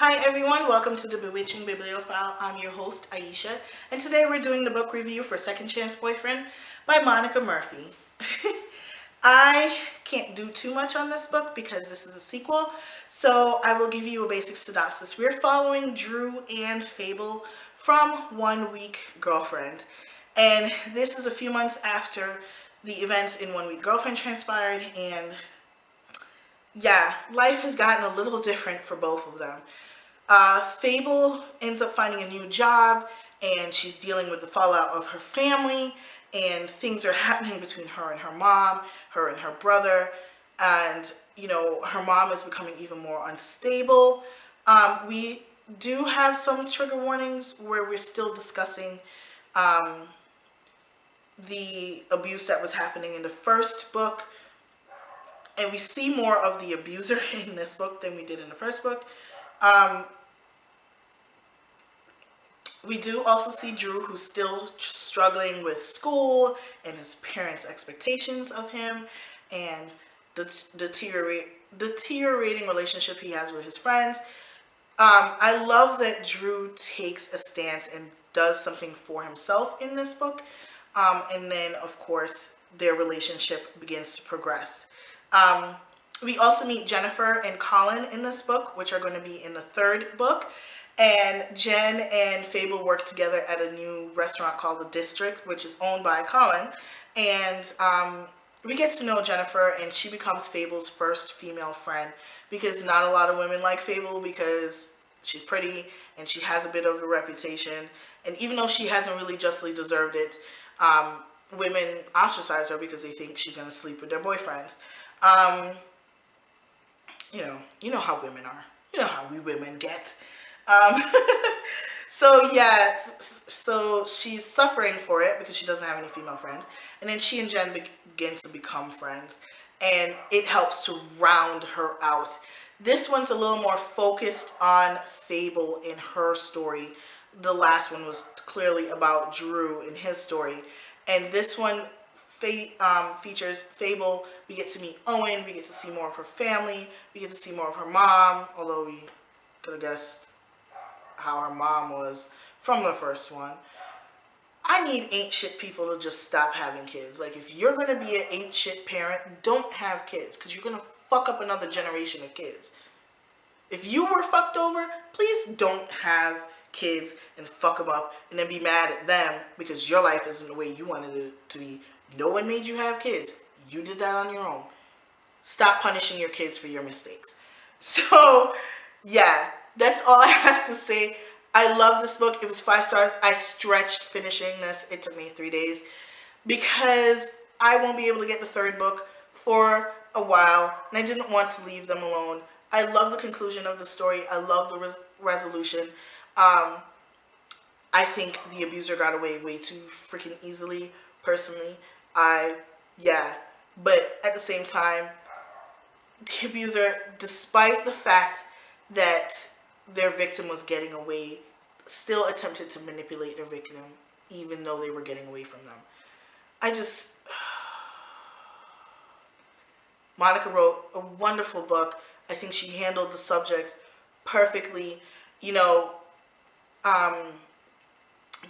Hi everyone, welcome to the Bewitching Bibliophile. I'm your host, Aisha, and today we're doing the book review for Second Chance Boyfriend by Monica Murphy. I can't do too much on this book because this is a sequel, so I will give you a basic synopsis. We're following Drew and Fable from 1 Week Girlfriend, and this is a few months after the events in 1 Week Girlfriend transpired, and yeah, life has gotten a little different for both of them. Fable ends up finding a new job, and she's dealing with the fallout of her family, and things are happening between her and her mom, her and her brother, and her mom is becoming even more unstable. We do have some trigger warnings where we're still discussing um, the abuse that was happening in the first book, and we see more of the abuser in this book than we did in the first book. Um, We do also see Drew, who's still struggling with school and his parents' expectations of him, and the deteriorating relationship he has with his friends. I love that Drew takes a stance and does something for himself in this book. And then, of course, their relationship begins to progress. Um, we also meet Jennifer and Colin in this book, which are going to be in the third book. And Jen and Fable work together at a new restaurant called The District, which is owned by Colin. And we get to know Jennifer, and she becomes Fable's first female friend, because not a lot of women like Fable because she's pretty and she has a bit of a reputation. And even though she hasn't really justly deserved it, women ostracize her because they think she's going to sleep with their boyfriends. Um, you know how women are. You know how we women get. Um, so yeah, so she's suffering for it because she doesn't have any female friends, and then she and Jen begin to become friends, and it helps to round her out. This one's a little more focused on Fable in her story. The last one was clearly about Drew and his story, and this one features Fable. We get to meet Owen. We get to see more of her family. We get to see more of her mom, although we could have guessed how her mom was from the first one. I need ain't shit people to just stop having kids. Like, if you're gonna be an ain't shit parent, don't have kids, because you're gonna fuck up another generation of kids. If you were fucked over, please don't have kids and fuck them up and then be mad at them because your life isn't the way you wanted it to be. No one made you have kids. You did that on your own. Stop punishing your kids for your mistakes. So, yeah, that's all I have to say. I love this book. It was 5 stars. I stretched finishing this. It took me 3 days because I won't be able to get the third book for a while, and I didn't want to leave them alone. I love the conclusion of the story. I love the resolution. I think the abuser got away way too freaking easily, personally. Yeah. But at the same time, the abuser, despite the fact that their victim was getting away, still attempted to manipulate their victim, even though they were getting away from them. I just... Monica wrote a wonderful book. I think she handled the subject perfectly. You know, um,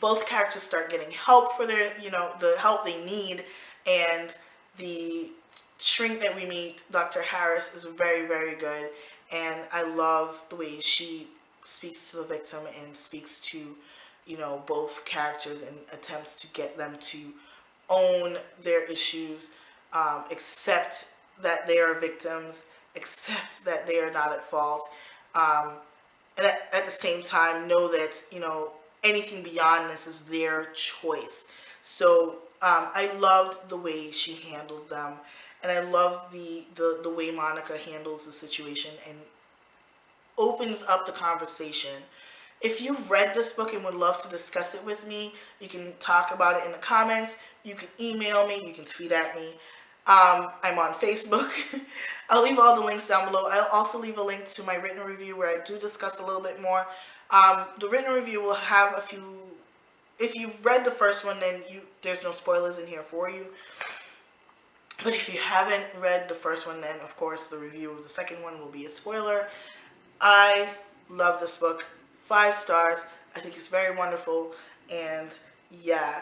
both characters start getting help for their, the help they need, and the shrink that we meet, Dr. Harris, is very, very good, and I love the way she speaks to the victim and speaks to, both characters and attempts to get them to own their issues, accept that they are victims, accept that they are not at fault, and at the same time know that, anything beyond this is their choice. So I loved the way she handled them, and I loved the way Monica handles the situation and opens up the conversation. If you've read this book and would love to discuss it with me, you can talk about it in the comments. You can email me. You can tweet at me. I'm on Facebook. I'll leave all the links down below. I'll also leave a link to my written review where I do discuss a little bit more. The written review will have a few... If you've read the first one, then there's no spoilers in here for you. But if you haven't read the first one, then of course the review of the second one will be a spoiler. I Love this book. 5 stars. I think it's very wonderful. And yeah,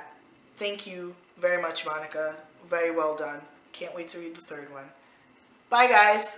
thank you very much, Monica. Very well done. Can't wait to read the third one. Bye, guys.